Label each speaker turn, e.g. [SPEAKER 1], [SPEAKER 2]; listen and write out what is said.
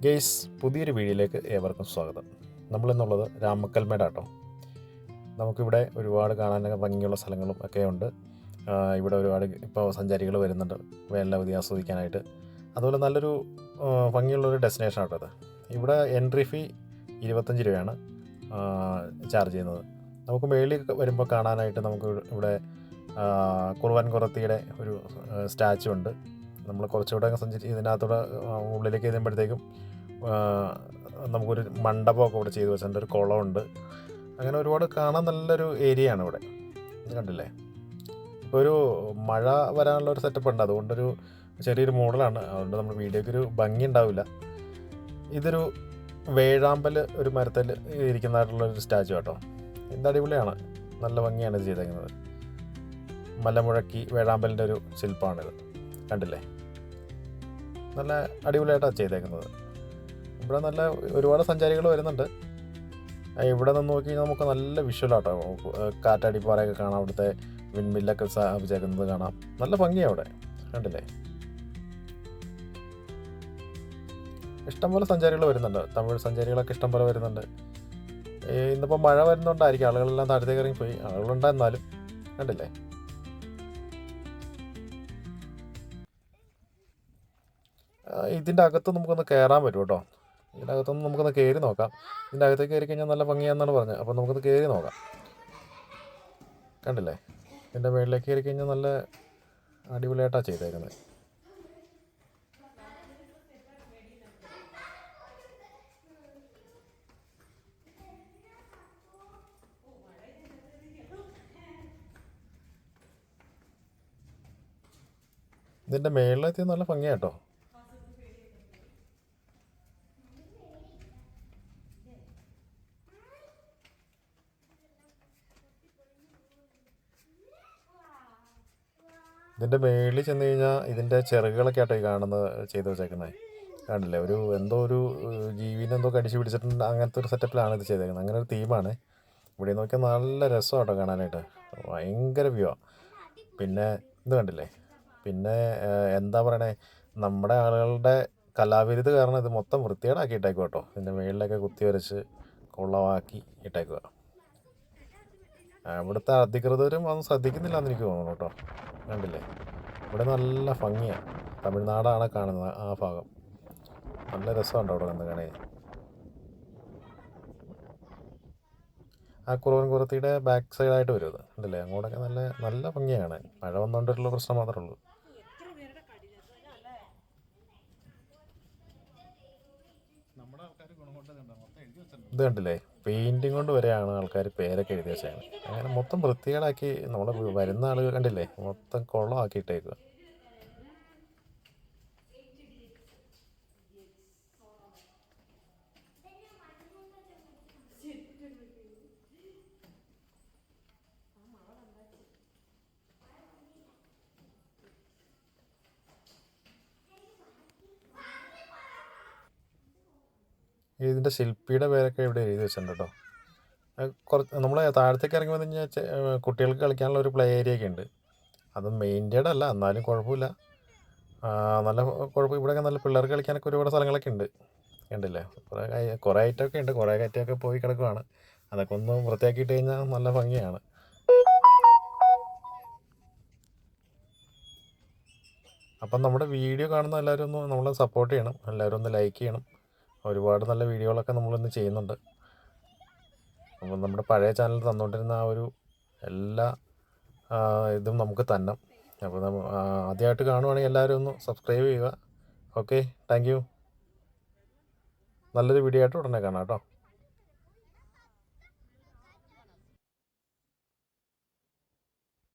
[SPEAKER 1] Guys, പുതിയൊരു വീഡിയോയിലേക്ക് ഏവർക്കും സ്വാഗതം. നമ്മളിന്നുള്ളത് രാമക്കൽമേട് കേട്ടോ. നമുക്കിവിടെ ഒരുപാട് കാണാനൊക്കെ ഭംഗിയുള്ള സ്ഥലങ്ങളും ഒക്കെ ഉണ്ട്. ഇവിടെ ഒരുപാട് ഇപ്പോൾ സഞ്ചാരികൾ വരുന്നുണ്ട് വേനലവധി ആസ്വദിക്കാനായിട്ട്. അതുപോലെ നല്ലൊരു ഭംഗിയുള്ളൊരു ഡെസ്റ്റിനേഷൻ ആട്ടോ ഇത്. ഇവിടെ എൻട്രി ഫീ 25 രൂപയാണ് ചാർജ് ചെയ്യുന്നത്. നമുക്ക് മേളിൽ വരുമ്പോൾ കാണാനായിട്ട് നമുക്ക് ഇവിടെ കുറുവൻ കുറത്തിയുടെ ഒരു സ്റ്റാച്ചു ഉണ്ട്. നമ്മൾ കുറച്ചുകൂടെ ഇതിനകത്തൂടെ ഉള്ളിലേക്ക് എഴുതുമ്പോഴത്തേക്കും നമുക്കൊരു മണ്ഡപമൊക്കെ ഇവിടെ ചെയ്തു വെച്ചിട്ടുണ്ട്. ഒരു കുളമുണ്ട്. അങ്ങനെ ഒരുപാട് കാണാൻ നല്ലൊരു ഏരിയ ആണ് ഇവിടെ. ഇത് കണ്ടില്ലേ? ഇപ്പോൾ ഒരു മഴ വരാനുള്ളൊരു സെറ്റപ്പ് ഉണ്ട്. അതുകൊണ്ടൊരു ചെറിയൊരു മോഡലാണ്. അതുകൊണ്ട് നമ്മൾ വീഡിയോയ്ക്ക് ഒരു ഭംഗി ഉണ്ടാവില്ല. ഇതൊരു വേഴാമ്പൽ ഒരു മരത്തിൽ ഇരിക്കുന്നതായിട്ടുള്ളൊരു സ്റ്റാച്ചു കേട്ടോ. ഇത് അടിപൊളിയാണ്. നല്ല ഭംഗിയാണ് ഇത് ചെയ്തേക്കുന്നത്. മലമുഴക്കി വേഴാമ്പലിൻ്റെ ഒരു ശില്പമാണിത്. കണ്ടില്ലേ? നല്ല അടിപൊളിയായിട്ടാണ് ചെയ്തേക്കുന്നത്. ഇവിടെ നല്ല ഒരുപാട് സഞ്ചാരികൾ വരുന്നുണ്ട്. ഇവിടെ നിന്ന് നോക്കി നമുക്ക് നല്ല വിഷ്വലാട്ടോ. കാറ്റാടിപ്പാറയൊക്കെ കാണാം. അവിടുത്തെ വിൻമില്ലൊക്കെ സ്ഥാപിച്ചേക്കുന്നത് കാണാം. നല്ല ഭംഗിയാണ് അവിടെ. കണ്ടില്ലേ? ഇഷ്ടംപോലെ സഞ്ചാരികൾ വരുന്നുണ്ട്. തമിഴ് സഞ്ചാരികളൊക്കെ ഇഷ്ടംപോലെ വരുന്നുണ്ട്. ഇന്നിപ്പോൾ മഴ വരുന്നതുകൊണ്ടായിരിക്കും ആളുകളെല്ലാം താഴത്തേക്ക് ഇറങ്ങിപ്പോയി. ആളുകളുണ്ടെന്നാലും കണ്ടില്ലേ? ഇതിൻ്റെ അകത്ത് നമുക്കൊന്ന് കയറാൻ പറ്റും കേട്ടോ. ഇതിൻ്റെ അകത്തൊന്ന് നമുക്കൊന്ന് കയറി നോക്കാം. ഇതിൻ്റെ അകത്തേക്ക് കയറി കഴിഞ്ഞാൽ നല്ല ഭംഗിയാണെന്നാണ് പറഞ്ഞത്. അപ്പോൾ നമുക്കൊന്ന് കയറി നോക്കാം. കണ്ടില്ലേ? ഇതിൻ്റെ മുകളിലേക്ക് കയറി കഴിഞ്ഞാൽ നല്ല അടിപൊളിയായിട്ടാണ് ചെയ്തേക്കുന്നത്. ഇതിൻ്റെ മുകളിലെത്തി നല്ല ഭംഗിയാട്ടോ. ഇതിൻ്റെ മേളിൽ ചെന്ന് കഴിഞ്ഞാൽ ഇതിൻ്റെ ചിറകുകളൊക്കെ ആട്ടോ ഈ കാണുന്നത് ചെയ്ത് വെച്ചേക്കുന്നത്. കണ്ടില്ലേ? എന്തോ ഒരു ജീവിനെ എന്തോ കടിച്ചു പിടിച്ചിട്ടുണ്ട്. അങ്ങനത്തെ ഒരു സെറ്റപ്പിലാണ് ഇത് ചെയ്തേക്കുന്നത്. അങ്ങനെ ഒരു തീമാണ്. ഇവിടെ നോക്കിയാൽ നല്ല രസമാട്ടോ കാണാനായിട്ട്. ഭയങ്കര വ്യൂ ആണ്. പിന്നെ ഇത് കണ്ടില്ലേ? പിന്നെ എന്താ പറയണേ, നമ്മുടെ ആളുകളുടെ കലാവിരുത് കാരണം ഇത് മൊത്തം വൃത്തികേടാക്കി ഇട്ടേക്കുക കേട്ടോ. ഇതിൻ്റെ മേളിലൊക്കെ കുത്തി വരച്ച് കൊള്ളമാക്കി ഇട്ടേക്കുക. ഇവിടുത്തെ അധികൃതരും അതൊന്നും ശ്രദ്ധിക്കുന്നില്ല എന്ന് എനിക്ക് തോന്നുന്നു കേട്ടോ. കണ്ടില്ലേ? ഇവിടെ നല്ല ഭംഗിയാണ്. തമിഴ്നാടാണ് കാണുന്നത് ആ ഭാഗം. നല്ല രസമുണ്ട് അവിടെ നിന്ന് കാണാൻ. ആ കുറുവൻ കുറത്തിയുടെ ബാക്ക് സൈഡായിട്ട് വരും ഇത്. കണ്ടില്ലേ? അങ്ങോട്ടൊക്കെ നല്ല നല്ല ഭംഗിയാണ്. മഴ വന്നുകൊണ്ടുള്ള പ്രശ്നം മാത്രമേ ഉള്ളൂ. ഇത് കണ്ടില്ലേ? പെയിൻറ്റിങ് കൊണ്ട് വരെയാണ് ആൾക്കാർ പേരൊക്കെ എഴുതി വെച്ചത്. അങ്ങനെ മൊത്തം വൃത്തികേടാക്കി നമ്മുടെ വരുന്ന ആളുകൾ കണ്ടില്ലേ? മൊത്തം കുളമാക്കിയിട്ടേക്കുക. ഇതിൻ്റെ ശില്പിയുടെ പേരൊക്കെ ഇവിടെ എഴുതി വെച്ചിട്ടുണ്ട് കേട്ടോ. കുറച്ച് നമ്മൾ താഴത്തേക്ക് ഇറങ്ങി വന്നു കഴിഞ്ഞാൽ കുട്ടികൾക്ക് കളിക്കാനുള്ള ഒരു പ്ലേ ഏരിയ ഒക്കെ ഉണ്ട്. അത് മെയിൻറ്റേഡ് അല്ല, എന്നാലും കുഴപ്പമില്ല. നല്ല കുഴപ്പം. ഇവിടെയൊക്കെ നല്ല പിള്ളേർക്ക് കളിക്കാനൊക്കെ ഒരുപാട് സ്ഥലങ്ങളൊക്കെ ഉണ്ട്. കണ്ടില്ലേ? കുറേ ഐറ്റമൊക്കെ ഉണ്ട്. കുറേ ഐറ്റമൊക്കെ പോയി കിടക്കുവാണ്. അതൊക്കെ ഒന്ന് വൃത്തിയാക്കിയിട്ട് കഴിഞ്ഞാൽ നല്ല ഭംഗിയാണ്. അപ്പം നമ്മുടെ വീഡിയോ കാണുന്ന എല്ലാവരും ഒന്ന് നമ്മളെ സപ്പോർട്ട് ചെയ്യണം. എല്ലാവരും ഒന്ന് ലൈക്ക് ചെയ്യണം. ഒരുപാട് നല്ല വീഡിയോകളൊക്കെ നമ്മളിന്ന് ചെയ്യുന്നുണ്ട്. അപ്പം നമ്മുടെ പഴയ ചാനൽ തന്നുകൊണ്ടിരുന്ന ആ ഒരു എല്ലാ ഇതും നമുക്ക് തന്നെ. അപ്പോൾ ആദ്യമായിട്ട് കാണുവാണെങ്കിൽ എല്ലാവരും ഒന്ന് സബ്സ്ക്രൈബ് ചെയ്യുക. Okay, thank you. നല്ലൊരു വീഡിയോ ആയിട്ട് ഉടനെ കാണാം കേട്ടോ.